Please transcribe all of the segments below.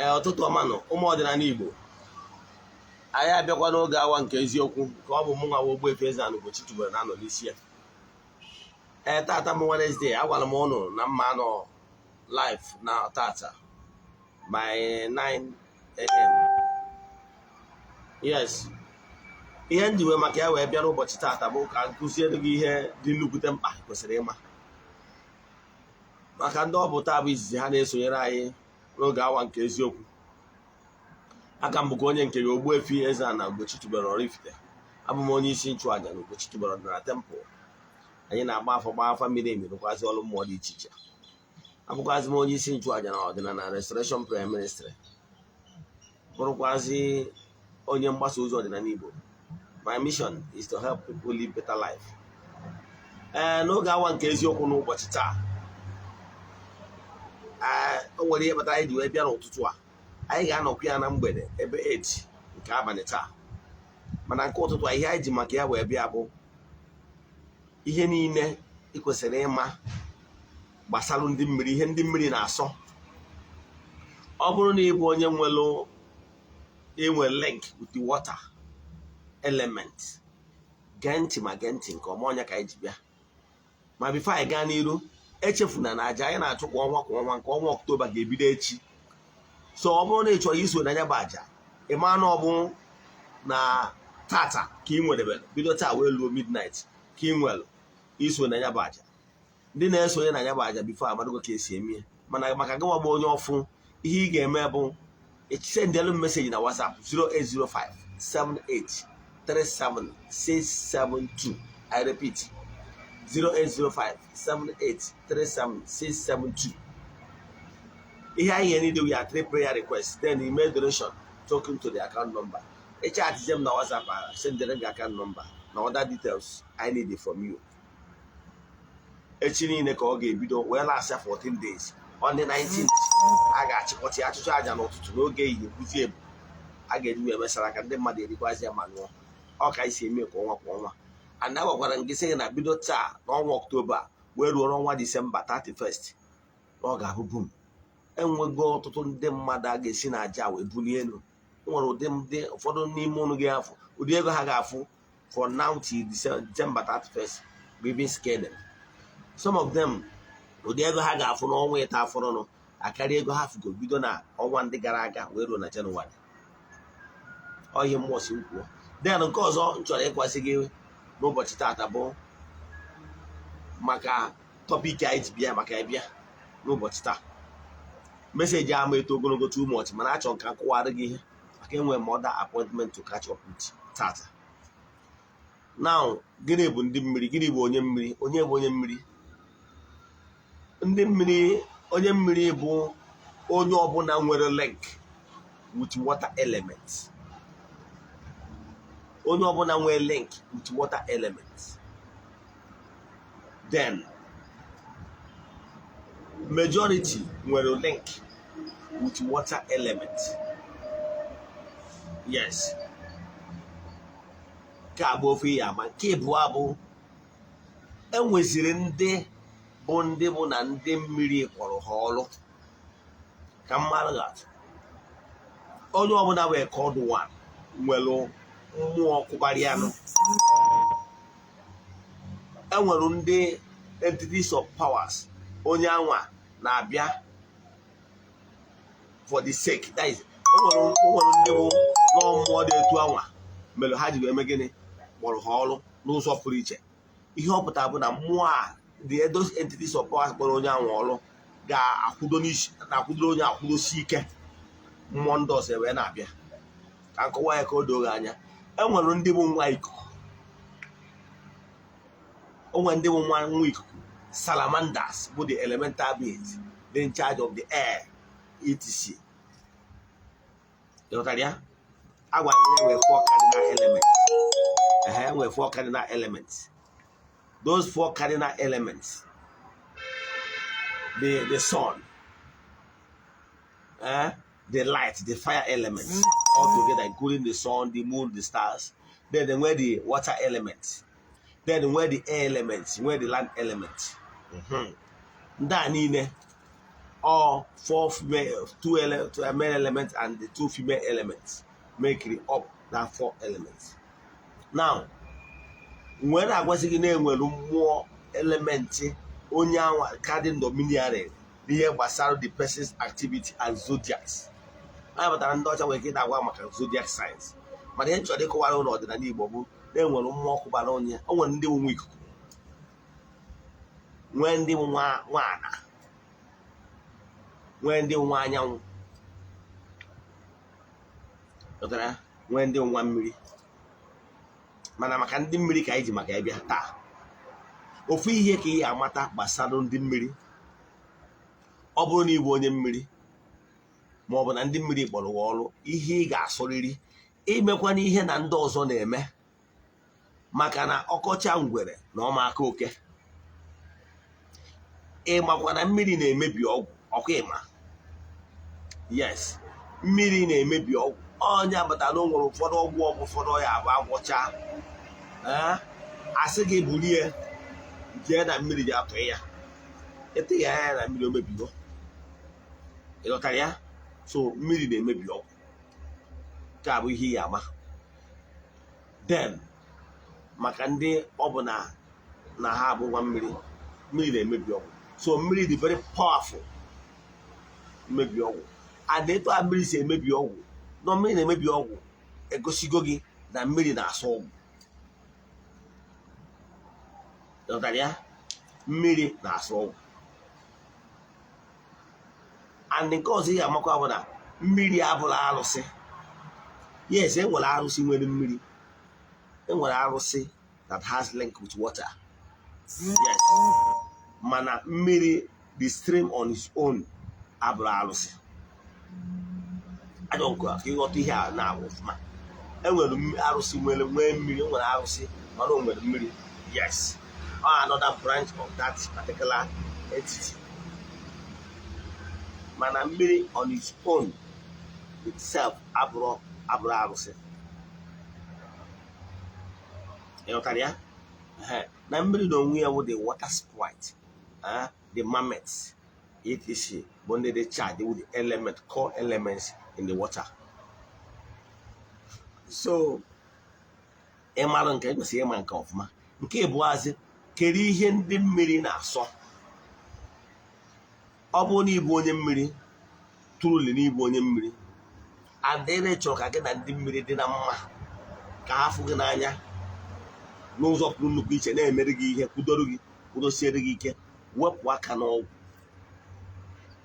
Ọtụtụ ọmanụ ụmụ ọdịnala Igbo anyị abịakwa n'oge awa nke eziokwu ka ọ bụ mụ nwa Ogbuefi EZE-ANA Ugochi tubelu na-anọ n'isi ya. Tata m Wednesday, agwara m ụnụ na mma anọ live na tata by 9 AM. Yes, ihe ndị wee maka ya wee bịa n'ụbọchị tata bụ ka nkụziere gị ihe dị nnukwute mkpa kwesịrị ịma maka ndị ọ bụ taa bụ izizi ha na-esonyere anyị n'oge awa nke eziokwu. Aka m bụkwa onye nke ya Ogbuefi EZE-ANA Ugochi tubelu oraifite. Abụ m onye isi nchụaja na Ugochi tubelu ọdịnala temple. Anyị na-agba afa mmiri emi rụkwazị ọrụ mmụọ dị iche iche. Abụkwazị m onye isi nchụaja na ọdịnala restoration prayer ministry, bụrụkwazị onye mgbasa ozi ọdịnala Igbo. My mission is to help people live better life. N'oge awa nke eziokwu n'ụbọchị taa, o nwere ihe kpatara anyị ji wee bịa n'ụtụtụ a. Anyị ga-anọkwu ya na mgbede ebe 8 nke abalị taa, mana nke ụtụtụ a ihe anyị ji maka ya wee bịa bụ ihe niile ị kwesịrị ịma gbasara ndị mmiri, ihe ndị mmiri na-asọ. Ọ bụrụ na ị bụ onye enwe link with the water element, gee ntị ma gee ntị nke ọma, ọnya ka anyị ji bịa. Ma bifo anyị gaa n'iru, echefuna na aja anyị na-achụ kwa ọnwa nke ọnwa Ọktoba ga-ebido echi. So ọ bụrụ na ị chọrọ iso na ya bụ aja, ị ma na ọ bụ na tata ka ị nwerebere bido taa wee ruo midnight ka ị nwere iso na ya bụ aja. Ndị na-esonye na ya bụ aja bifo amadogo ka esi eme, mana maka gịnwa bụ onye ọfụ, ihe ị ga-eme bụ sendelu meseji na WhatsApp 08057837672. I repeat, 08057837672. Ihe anyị ga-need we are 3 prayer requests, then you make donation talking to the account number. Chat them na WhatsApp, send them the account number na other details I need from you. Echi niile ka ọ ga-ebido wee last 14 days. On the 19th, a ga-achịkọta achụchụ aja n'ụtụtụ n'oge ehihie kwụzi ebu. A ga-eji wee mesara ka ndị mmadụ erikwazi ya ma ṅụọ. Ọ ka isi eme kwa ọnwa. And a gwakwara m gị sị na bido taa n'ọnwa Ọktoba wee ruo n'ọnwa Disemba 31st, ọ ga-abụ bum. Enwego ọtụtụ ndị mmadụ a ga-esi na aja wee bulie elu. Nwere ụdị ụfọdụ n'ime ụnụ ga-afụ ụdị ego ha ga-afụ from now till December 31st, baby scare them. Some of them ụdị ego ha ga-afụ n'ọnwa ịta afọrọnụ akarịa ego ha fụgo bido na ọnwa ndị gara aga wee ruo na Jenụwarị. Ọ ihe mmụọ si kwuo. Then nke ọzọ m chọrọ ịkwasị gị n'ụbọchị tata bụ maka tọpik anyị ji bịa maka ịbịa n'ụbọchị taa. Meseji ama eto ogologo too much, mana achọ ka nkọwara gị ihe maka enwe m other appointment to catch up with tata. Now, gịnị bụ ndị mmiri? Gịnị bụ onye mmiri? Onye bụ onye mmiri? Ndị mmiri, onye mmiri bụ onye ọbụla nwere link with water element. Onye ọbụla nwere link with water element. Then majority nwere link with water element. Yes. Ka bụ ofe ya, ma nke bụ abụ enweziri ndị bụ na ndị mmiri kpọrọ ha ọrụ ka mmadụ ga-atụ. Onye ọbụla wee called one nwere mmụọ kwụgharịanụ. Enwere ndị entities of powers onye anwa na-abịa for the sake, that is, o nwere ndị bụ n'ọmụọ dị etu anwa mere ha ji wee mee gịnị kpọrọ ha ọrụ n'ụzọ pụrụ iche. Ihe ọ pụtara bụ na mmụọ a, those entities of powers kpọrọ onye anwa ọrụ ga-akwụdoro onye akwụdosi ike. Mmụọ ndị ọzọ wee na-abịa ka nkọwa ya ka o doo anya. Enwere ndị bụ nwa ikuku. Onwe ndị bụ nwa ikuku, salamanders, bụ the elemental beings, they in charge of the air, etc. You know ya? Agwa we 4 cardinal elements. We 4 cardinal elements. Those 4 cardinal elements, the sun, the light, the fire elements, all together, including the sun, the moon, the stars. Then where the water elements. Then where the air elements, where the land elements. Ndị a niile or 4 female, 2 male elements and the 2 female elements make it up that 4 elements. Now, when I was in more elements, only cardinal mmiri here based the person's activity and zodiacs. I have a daughter working at one zodiac signs. But then they call on the neighborhood, then when more Kubaronia, or when they week. When they want when they want young, when they want mmiri. Mana maka ndị mmiri ka anyị ji maka ebe taa. Ofu ihe ka ihe amata gbasara ndị mmiri. Ọ bụrụ na ị bụ onye mmiri ma ọ bụ na ndị mmiri kpọrọ ọrụ, ihe ị ga-asọrịrị imekwa n'ihe na ndị ọzọ na-eme, maka na ọkọcha ngwere na ọmaka oke. Ịmakwa na mmiri na-emebi ọgwụ, ọkwa ịma. Yes, mmiri na-emebi ọgwụ. Onye abatara o nwere ụfọdụ ọgwụ ụfọdụ ya abụ agwọcha, asị gị bulie jee na mmiri ji atụ ya, eteghị anya na mmiri o mebigo. Ịghọtara ya? So mmiri na-emebi ọgwụ, ka bụ ihe ya ama. Then maka ndị ọ bụ na ha abụ nwa mmiri, mmiri na-emebi ọgwụ. So mmiri dị very powerful mmebi ọgwụ. And etu a mmiri si emebi ọgwụ, na mmiri na-emebi ọgwụ egosigo gị na mmiri na-asọ ọgwụ. Ịghọtara ya? Mmiri na-asọ ọgwụ. And nke ọzọ ihe amakwa bụ na mmiri abụla arụsị. Yes, e nwere arụsị nwere mmiri. E nwere arụsị that has link with water. Yes. Mana mmiri, the stream on its own, abụla arụsị. Ajọ nkwa ka ịghọta ihe a na-abụ ọfụma. E nwere arụsị nwere mmiri, nwere arụsị mana o nwere mmiri. Yes. Or another branch of that particular entity. Mana mmiri on its own itself abụrụ arụsị. Ịghọtara ya? Na mmiri na onwe ya bụ the water sprite, the marmots, etc. bụ ndị dị charged with the element, core elements in the water. So ịmara nke kwesịrị ịma nke ọfụma. Nke ịbụazị, kedu ihe ndị mmiri na-asọ? Ọ bụrụ na ịbụ onye mmiri, truly na ịbụ onye mmiri, and ị chọrọ ka gị na ndị mmiri dị na mma, ka ha fụ gị n'anya n'ụzọ pụrụ nnukwu iche, na-emere gị ihe, kwudosiere gị ike, wepụ aka n'ọgwụ.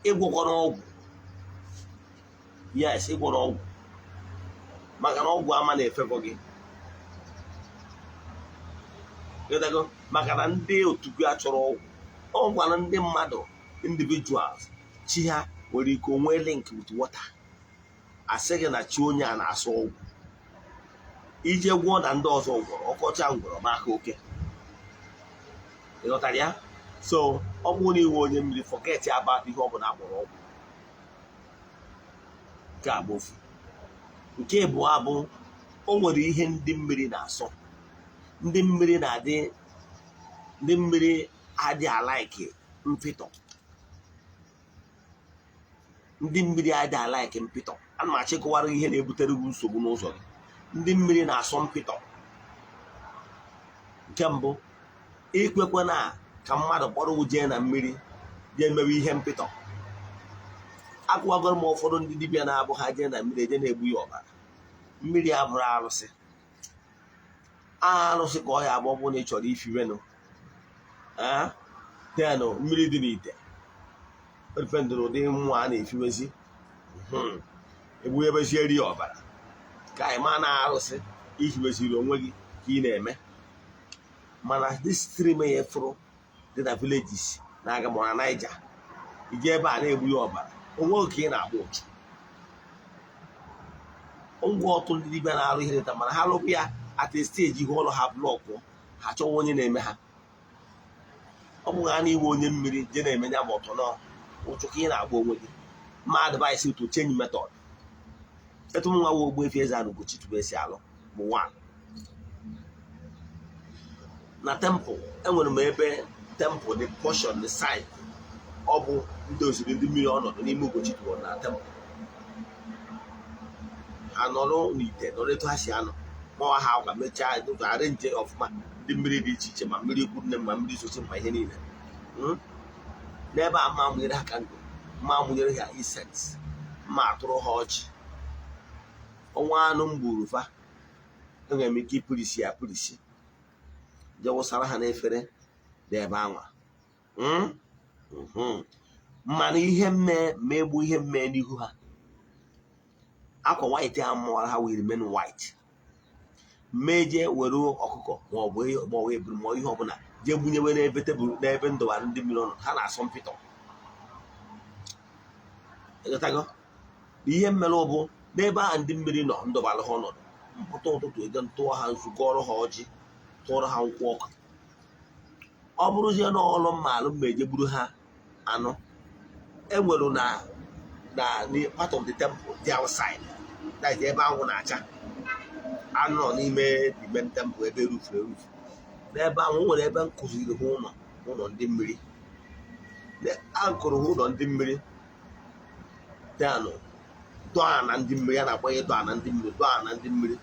Ịgwọkọ n'ọgwụ. Yes, ịgwọ n'ọgwụ. Maka na ọgwụ ama na-efekọ gị. Maka na ndị otu gị achọrọ ọgwụ. Ọ gwara ndị mmadụ, individuals, chi ha nwere ike onwe link with water. Asị gị na chi onye a na-asọ ọgwụ. Ije gwọọ na ndị ọzọ gwọrọ, ọkọcha ngwọrọ maka oke. Ịghọtara ya? So ọ bụrụ na iwe onye mmiri, forget about ihe ọ bụla agbọrọ ọgwụ. Nke a bụ ofu. Nke abụọ bụ, o nwere ihe ndị mmiri na-asọ. Ndị mmiri adị alaike mpịtọ. Ndị mmiri adị alaike mpịtọ. Ana m achịkọwara ihe na-ebutere gị nsogbu n'ụzọ gị. Ndị mmiri na-asọ mpịtọ. Nke mbụ, ikwekwe na ka mmadụ kpọrọ uje na mmiri jee mewe ihe mpịtọ. Akwụwagoro m ụfọdụ ndị dibịa na-abụ ha jee na mmiri eje na-egbu ya ọbara. Mmiri abụrụ arụsị. Arụsị ka ọ ya agba, ọ bụ na ị chọrọ ifiwenụ. Tenụ mmiri dị n'ite. Dependụrụ ụdị mmụọ a na-efiwezi. Egbu ebezieri ya ọbara. Ka anyị ma na arụsị ihiweziri onwe gị ka ị na-eme. Mana this stream ya fụrụ dị na villages na-aga ma na Niger. Ije ebe a na-egbu ya ọbara. Onwe oke ị na-agba ụchụ. Ngwa ọtụ ndị dibịa na-arụ ihe dịta, mana ha lụpụ ya at a stage ihe ụlọ ha blọkụ, ha chọwa onye na-eme ha. Ọ bụghị ha na iwe onye mmiri je na-eme ya ma ọtụ na ụchụ ka ị na-agba onwe gị. Ma advice to change method. Etu nwa wo Ogbuefi EZE-ANA Ugochi tube esi alụ bụ 1. Na temple, enwere m ebe temple, the portion, the side, ọ bụ ndị osiri ndị mmiri ọnọdụ n'ime Ugochi tụrụ na temple ha nọrọ n'ite nọrọ etu ha si anọ mawa ha akwa mechaa arenje ọfụma ndị mmiri dị iche iche ma mmiri ikwu nne ma mmiri sochi ma ihe niile n'ebe a ma mụnyere ha ka ndụ ma mụnyere ha isens ma atụrụ ha ọjị ọnwa anụ m gburu fa enwere m ike ịpụrisi ya apụrisi je wụsara ha n'efere dị ebe anwa mana ihe mmee ma egbu ihe mmee n'ihu ha akwa white a mụọra ha will remain white meje were ọkụkọ maọbụ eburu ma ihe ọbụla jee bunyewe n'ebe tebụl n'ebe ndọbara ndị mmiri ọnụ ha na-asọ mpịtọ ịghọtago ihe mmerụ bụ n'ebe ahụ ndị mmiri nọ ndọbara ha ọnọdụ mpụta ụtụtụ ego ntụọ ha nzu gụọrọ ha ọjị tụọrọ ha nkwụ ọkụ ọ bụrụzie n'ọlụ mmalụ mma eje gburu ha anụ enwere na part of the temple dị outside that is ebe anwụ na-acha anụ nọ n'ime the main temple ebe rufuru erufu n'ebe ahụ nwere ebe nkụziri ha ụlọ ndị mmiri a nkụrụ ha ụlọ ndị mmiri danụ dọa na ndị mmiri a na-agbanye dọa na ndị mmiri dọa na ndị mmiri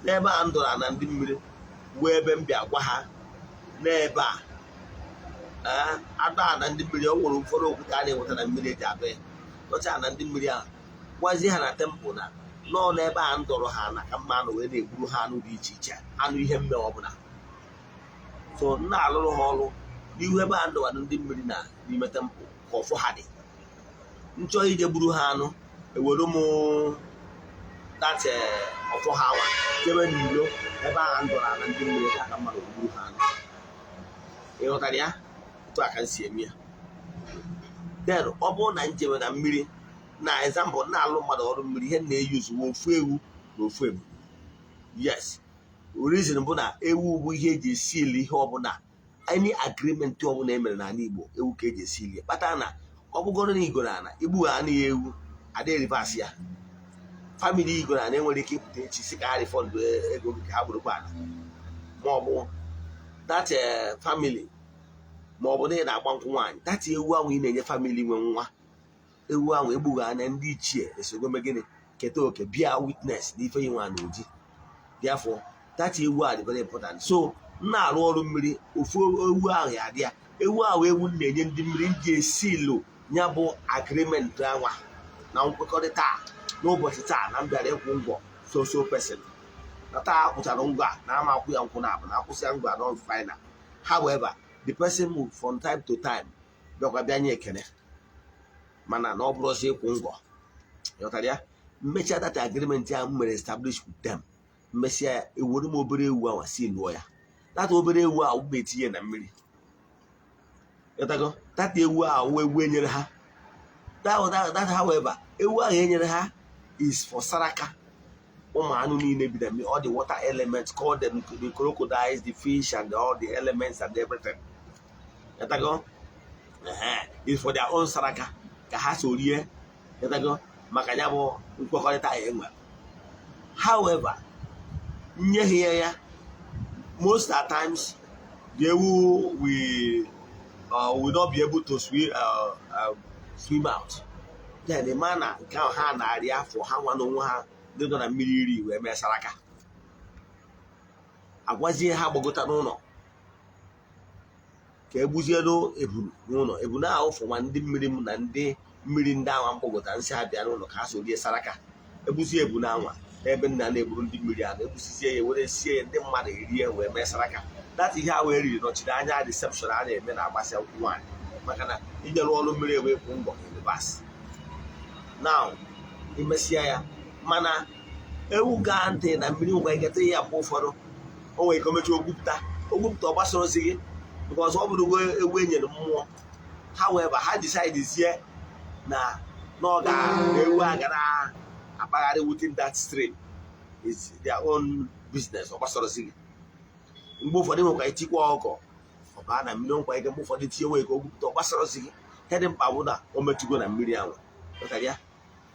n'ebe a ndọrọ na ndị mmiri wee ebe m bịa gwa ha n'ebe a adọa na ndị mmiri ọ nwere ụfọdụ okwute a na-enweta na mmiri eji adọ ya dọcha na ndị mmiri ahụ gwazie ha na tempụl na nọọ n'ebe a ndọrọ ha na ka mma anụ wee na-egburu ha anụ dị iche iche anụ ihe mme ọbụla so m na-alụrụ ha ọrụ n'ihu ebe a ndọwara ndị mmiri na n'ime tempụl ka ọfọ ha dị nchọ ije gburu ha anụ ewere m date ọfọ ha nwa jebe n'ilo ebe ahụ ndọrọ na ndị mmiri ka mmadụ gburu ha anụ ịghọtara ya otu a ka m si eme ya den ọ bụrụ na njewe na mmiri na example na-alụ mmadụ ọrụ mmiri ihe na-eyuzu ofu ewu na ofu ebu yes reason bụ na ewu bụ ihe eji esili ihe ọbụla any agreement ọbụla emere n'ala Igbo ewu ka eji esili kpata na ọ bụgoro na igoro ana igbu ha anaghị ewu adịghị rivers ya famili igoro ana enwere ike ịpụta echi si ka ha refund ego nke ha gburukwa ala ma ọ bụ that family ma ọ bụ na ị na-agba nkwụ nwaanyị dati ewu ahụ ị na-enye famili nwe nwa ewu ahụ egbugha anya ndị ichie esogome gịnị keta oke bịa witness na ife inwe na oji bịafọ dati ewu a dị very important so m na-arụ ọrụ mmiri ofu ewu ahụ ya dị ya ewu ahụ ewu na-enye ndị mmiri ndị esilo ya bụ agreement anwa na nkwekọrịta n'ụbọchị taa na mbịara ịkwụ ngwọ so person na taa akwụchara ngwa na ama akwụ ya nkwụ na abụ na akwụsị ya ngwa non final however the person move from time to time bịakwa bịa nye ekele mana na ọ bụrụzi ịkwụ ngwọ ịghọtara ya mmechaa data agreement ya mere establish with them mmesịa ya ewere m obere ewu ahụ si lụọ ya data obere ewu ahụ bụ etinye na mmiri ịghọtago data ewu ahụ ewu enyere ha that however ewu ahụ enyere ha is for saraka ụmụ anụ niile bi na mmiri all the water elements call them the crocodiles the fish and all the elements and everything ịghọtago is for their own saraka ka ha so rie ịghọtago maka ya bụ nkwekọrịta ya enwere however nye ya most at times the ewu will not be able to swim out then the man na nke ahụ ha na-arị afọ ha nwa n'onwe ha dị nọ na mmiri iri wee mee saraka agwazie ha gbagota n'ụlọ ka egbuzie n'ebunu n'ụlọ ebunu ahụ fụma ndị mmiri m na ndị mmiri ndị anwa mgbagota nsị ha bịa n'ụlọ ka ha so rie saraka egbuzie ebunu anwa n'ebe nna na-egburu ndị mmiri ahụ egbusizie ya were sie ya ndị mmadụ erie wee mee saraka data ihe a wee riri nọchiri anya reception a na-eme na-agbasa nkwụ nwaanyị maka na inyere ọrụ mmiri ebe kwụ ngwọ elebas now imesịa ya mana ewu gaa ntị na mmiri ngwa iketa ya mgbe ụfọdụ o nwere ike omechi ogwupụta ọ gbasara ozi gị because ọ bụrụ ewu enyere mmụọ however ha decidezie na ewu a gara akpagharị within that stream is their own business ọ gbasara ozi gị mgbe ụfọdụ nwekwa itikwa ọkọ ọ baa na mmiri nkwa ike mgbe ụfọdụ tinye nwee ka o gwupụta ọ gbasara ozi gị ihe dị mkpa bụ na o metụgo na mmiri ahụ ya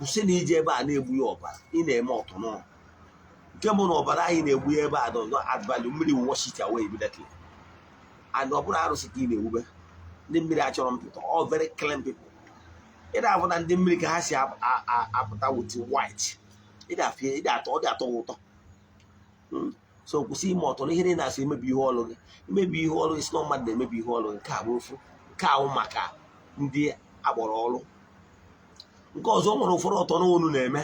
kwụsị na ije ebe a na-egbu ya ọbara ị na-eme ọtụnụ nke bụ na ọbara anyị na-egbu ya ebe a dọ advalụ mmiri wash it away immediately and ọ bụrụ arụsị ka ị na-ewube ndị mmiri achọrọ mpụta all very clean people ịda afọ na ndị mmiri ka ha si apụta with white ịda atọ ọ dị atọ ụtọ. So kwụsị ime ọtọ na ihe niile na-asị emebi ihe ọlụ gị. Imebi ihe ọlụ gị si na mmadụ na-emebi ihe ọlụ gị, nke a bụ ofu. Nke ahụ maka ndị akpọrọ ọlụ. Nke ọzọ, ọ nwere ụfọdụ ọtọ n'onu na-eme.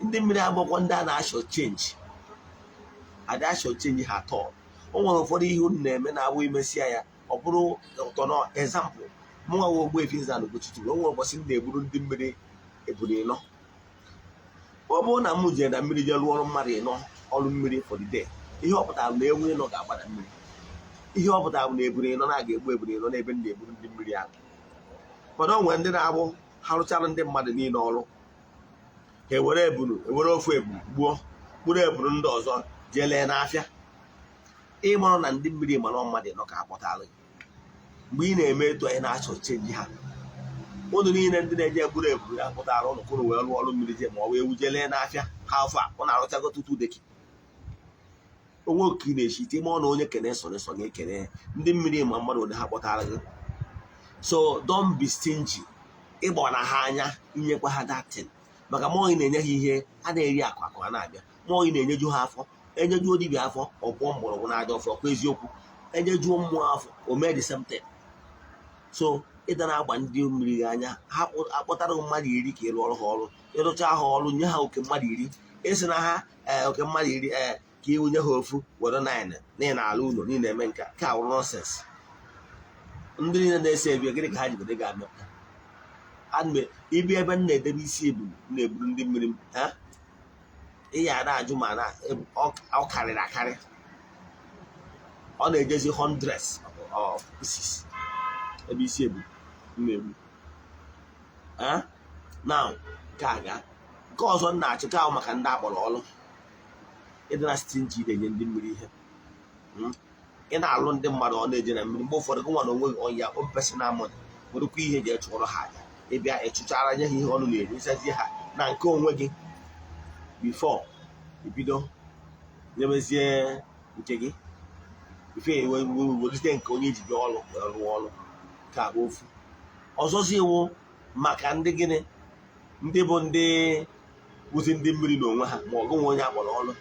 Ndị mmiri agbakọ ndị a na-achọ chenji, ada achọ chenji ha atọ. O nwere ụfọdụ ihe unu na-eme na-abụ imesịa ya ọ bụrụ ụtọ. Na ezampụl, mụnwa nwe Ogbuefi EZE-ANA Ugochi tụrụ, o nwere ụbọchị m na-egburu ndị mmiri eburu ịnọ. Ọ bụrụ na m jere na mmiri jee lụọ ọrụ mmadụ ịnọ ọrụ mmiri for the day, ihe ọ pụtara na ewu ịnọ ga-agbada mmiri. Ihe ọ pụtara bụ na eburu ịnọ na-aga egbu eburu ịnọ n'ebe m na-egburu ndị mmiri ahụ. Mana o nwere ndị na-abụ ha rụchara ndị mmadụ niile ọrụ, ha ewere ofu ebulu gburu eburu ndị ọzọ jee lee n'afịa. Ịmarụ na ndị mmiri mara mmadụ ịnọ ka akpọtara gị. Mgbe ị na-eme etu anyị na-achọ chenji ha, ụnụ niile ndị na-eje egburu eburu ya pụtara ụnụ kwụrụ wee rụọ ọrụ mmiri je ma ọ wee wuje lee n'afịa ha afọ a ọ na-arụchago tutu deki onwe oke ị na-echi ite ime ọ na onye kene so na-ekene ndị mmiri ma mmadụ ụdị ha kpọtara gị. So don't be stingy. Ịgba na ha anya inyekwa ha datin, maka mmụọ ị na-enye ha ihe a na-eri akụ a na-abịa. Mmụọ ị na-enyeju ha afọ, enyejuo dibịa afọ ọ pụọ mgbọrọgwụ na aja ọfọ kwa eziokwu. Enyejuo mmụọ afọ o mee the same thing. So ịda na-agba ndị mmiri gị anya, ha akpọtara mmadụ 10 ka ị rụọrọ ha ọrụ, ịrụcha ha ọrụ nye ha oke mmadụ 10. Esi na ha oke mmadụ 10 ka iwunye ha ofu were 9 n'ihi na ala ụlọ niile eme nka ka awụrụ nọsens. Ndị niile na-ese ebi gịnị ka ha jibede ga-amepụta? Ibi ebe m na-edebe isi ebulu na-eburu ndị mmiri m ịya ada ajụ ma na ọ karịrị akarị. Ọ na-ejezi hundreds of pieces ebe isi ebulu na-egbu. Now nke a ga nke ọzọ m na-achụ ka ahụ maka ndị akpọrọ ọrụ. Ịdị na stingy na-enye ndị mmiri ihe. Ị na-alụ ndị mmadụ ọ na-eje na mmiri mgbe ụfọdụ gị nwa na onwe gị ọnya o personal money werekwa ihe ji echụọrọ ha aja. Ịbịa ịchụchara nye ha ihe ọnụ na-eri nsazie ha na nke onwe gị before ibido nyebezie nke gị ife welite nke onye ji bịa ọrụ wee rụọ ọrụ ka bụ ofu. Ọzọzi iwu maka ndị gịnị, ndị bụ ndị bụzi ndị mmiri n'onwe ha ma ọ gụnwe onye akpọrọ ọrụ.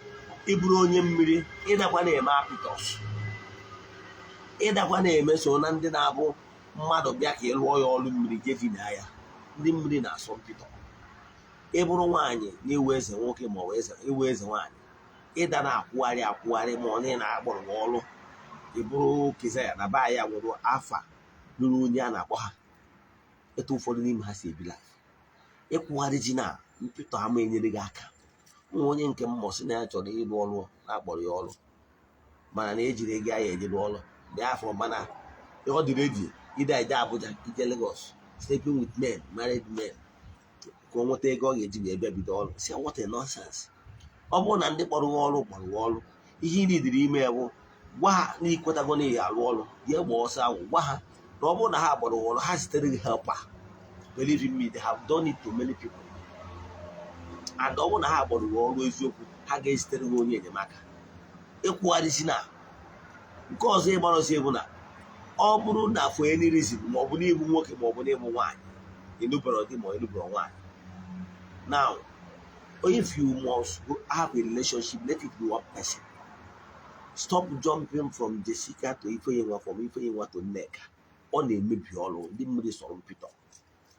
Ịbụrụ onye mmiri ịdakwa na-eme apịtọs, ịdakwa na-eme so na ndị na-abụ mmadụ bịa ka ị lụọ ya ọrụ mmiri jeji na ya. Ndị mmiri na-asọ mpịtọ. Ịbụrụ nwaanyị na-ewu eze nwoke ma ọ bụ ewu eze nwaanyị, ịda na-akwụgharị ma ọ na-akpọrọ ọrụ. Ịbụrụ keza ya na baa ya nwere afa lụrụ onye a na-akpọ ha. Etu ụfọdụ n'ime ha si ebi life. Ịkwụgharị ji na mpịtọ ama enyere gị aka. Nwa onye nke mmụọ si na ya chọrọ ịrụ ọrụ na-akpọrọ ya ọrụ, mana na ejiri ego ahịa ejiri ọrụ dị afọ, mana ọ dị ready ide ije Abuja ije Lagos sleeping with men, married men, ka o nweta ego ọ ga-eji wee bịa bido ọrụ. Si what a nonsense. Ọ bụrụ na ndị kpọrọ ọrụ ihe ị nidiri ime bụ gwa ha na ikwetago na ihe arụ ọrụ ya gba ọsọ ahụ. Gwa ha na ọ bụrụ na ha gbara ọrụ ha zitere gị helper. Believe me, they have done it to many people. And ọ bụrụ na ha gbara ọrụ eziokwu ha ga-ezitere gị onye enyemaka. Ịkwụgharịsi na nke ọzọ ịgbarọzi bụ na ọ bụrụ na for any reason ma ọ bụ n'ịbụ nwoke ma ọ bụ n'ịbụ nwaanyị, ịnụbara di ma ịnụbara nwaanyị. Now if you must have a relationship, let it be one person. Stop jumping from Jessica to Ifenyinwa, from Ifenyinwa to Nneka. Ọ na-emebi ọrụ. Ndị mmiri sọrọ mpịtọ.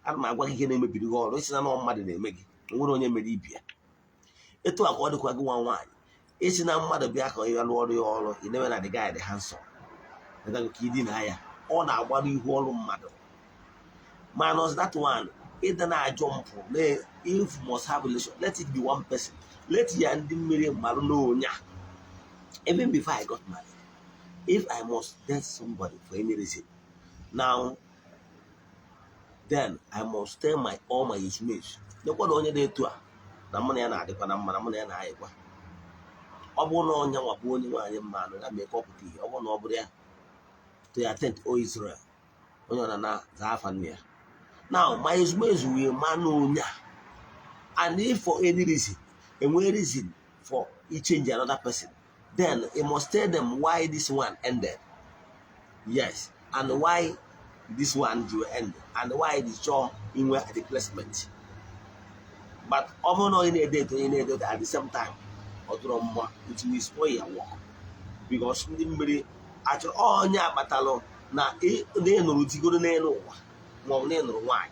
Ana m agwa gị ihe na-emebiri gị ọrụ. Isi na mmadụ na-eme gị, nwere onye mere ibia. Etu a ka ọ dịkwa gị nwa nwaanyị. Isi na mmadụ bịa ka ya lụọ ọrụ ya ọrụ, ị na-eme na the guy dị handsome, ka ịdị na ya ọ na-agbara ihu ọrụ mmadụ. Minus that one, ịda na-ajọ mpụ. If you must have a relation, let it be one person. Let ya ndị mmiri marụ n'onye a. Even before I got married, if I must date somebody for any reason, now then I must tell all my age-mates. Nekwado onye na-etu a na mụ na ya na-adịkwa na mma na mụ na ya na-ayịkwa. Ọ bụrụ na onye nwakwa onye nwaanyị mmanụ na mee ka ọ pụta ihe. Ọ bụrụ na ọ bụrụ ya to your tent, O Israel, onye ọ na-aza afa nne ya. Now my age-mates will man onye a. And if for any reason, enwere reason for you change another person, then you must tell them why this one ended. Yes, and why this one will end, and why it is sure in where the placement. But over in a date at the same time, or it will spoil your work. Because mmiri achọrọ onye akpatalụ na na-enụrụ di goro n'elu ụwa ma ọ na-enụrụ nwaanyị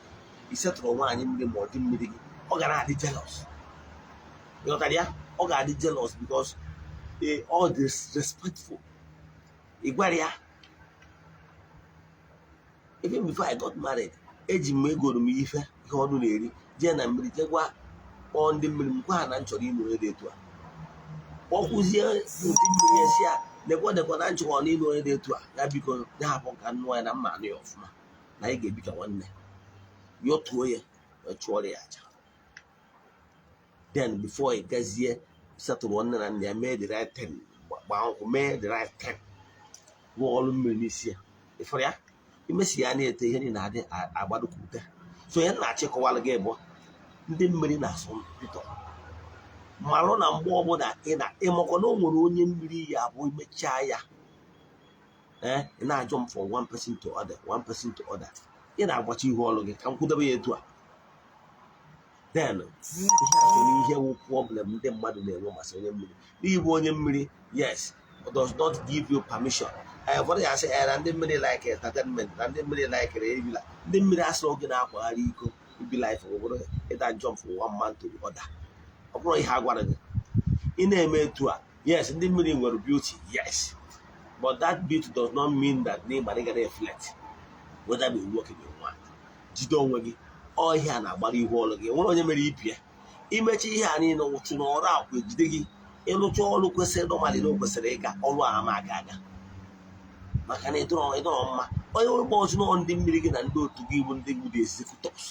isetụrụ nwaanyị mmiri ma ọ dị mmiri gị ọ ga na-adị jealous. Ịghọtara ya? Ọ ga-adị jealous because all disrespectful. Ị gwara ya, even before I got married, eji m egoro m ife ihe ọnụ na-eri jee na mmiri jee gwa kpọọ ndị mmiri m gwa ha na m chọrọ ịnụ onye dị etu a. Kpọkwuzie ndị mmiri esi a nekwa na nchọrọ n'ịnụ onye dị etu a ya biko ya hapụ ka nnụọ ya na mma anụ ya ọfụma na anyị ga-ebi ka nwanne ya otuo ya wee chụọrọ ya aja. Then before ị gazie setụrụ nwanne na nna ya mee the right thing, gbaa nkwụ mee the right thing, rụọ ọrụ mmiri n'isi ya. Ịfụrụ ya? Imesi ya na-ete ihe niile adị agbadokwute. So ya na-achịkọwalụ gị bụ ndị mmiri na-asọ mpịtọ. Marụ na mgbe ọbụla ịmakọ na o nwere onye mmiri ya abụ imechaa ya ị na-ajọ m for one person to other, one person to other, ị na-agbacha ihu ọrụ gị ka m kwudebe ya etu a. Then ihe wụ problem ndị mmadụ na-enwe masị onye mmiri. N'ịbụ onye mmiri, yes, does not give you permission. Ụfọdụ ya sị na ndị mmiri like entertainment, na ndị mmiri like ebila. Ndị mmiri asị oge na-akwagharị iko ibi life obodo ịda jump from one man to the other. Ọ bụrụ ihe a gwara gị ị na-eme etu a, yes, ndị mmiri nwere beauty, yes, but that beauty does not mean that n'ịgba ị ga reflect whether be working in one. Jide onwe gị, ọ ihe a na-agbara ihu ọrụ gị. Nwere onye mere ibie imechi ihe a niile wụtụ n'ọrụ akwa ejide gị ịlụcha ọrụ kwesịrị nọmalị na o kwesịrị ịga ọrụ ahụ ma aga maka na ịdọrọ mma. Onye nwere ọzọ nọ ndị mmiri gị na ndị otu gị bụ ndị good executors,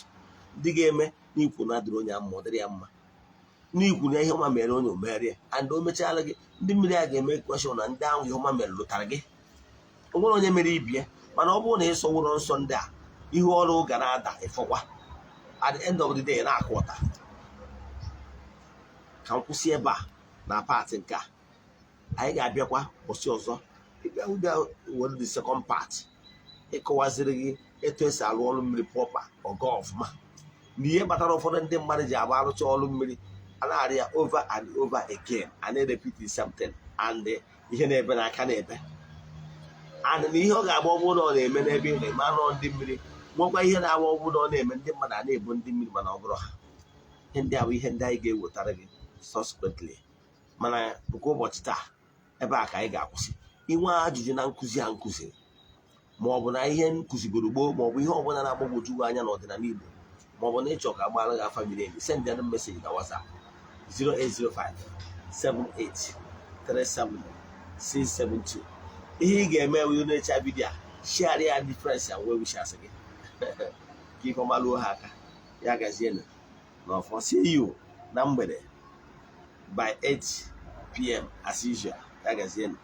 ndị ga-eme n'ikwu na adịrị onye mma ọ dịrị ya mma, n'ikwu na ihe ọma mere onye omerie, and o mechala gị ndị mmiri a ga-eme kweshọn na ndị ahụ ihe ọma mere lụtara gị. O nwere onye mere ibie, mana ọ bụrụ na ị sọwụrụ nsọ ndị a ihe ọrụ ga na-ada ịfọkwa at the end of the day na-akụ ụta. Ka m kwụsị ebe a na paatị nke a. Anyị ga-abịakwa ụbọchị ọzọ ịbịa were the second part ịkọwaziri gị etu esi alụ ọrụ mmiri proper ọga ọfụma na ihe kpatara ụfọdụ ndị mmadụ ji agba arụcha ọrụ mmiri a na-arị ya over and over again, a na-repeat something, and ihe na-ebe n'aka na-ebe, and na ihe ọ ga-agba ọbụrụ na ọ na-eme n'ebe ị na-eme anụ ndị mmiri nwekwa ihe na-agba ọbụrụ na ọ na-eme ndị mmadụ a na-ebu ndị mmiri mana ọ bụrụ ha. Ihe ndị a bụ ihe ndị anyị ga-ewetara gị subsequently, mana nke ụbọchị taa ebe a ka anyị ga-akwụsị. Inwe ajụjụ na nkụzi a nkụziri ma ọ bụ na ihe nkụzigoro gboo ma ọ bụ ihe ọbụla na-agbagwoju anya n'ọdịnala Igbo ma ọ bụ na ịchọ ka agbara gị afa miri emi, send them message na WhatsApp 08057837672. Ihe ị ga-eme wụ na-echa vidio a share ya difference and well-wishers gị ka ife ọma luo ha aka. Ya gazienụ n'ọfọ. See you na mgbede by 8 p.m. as usual. Ya gazienụ.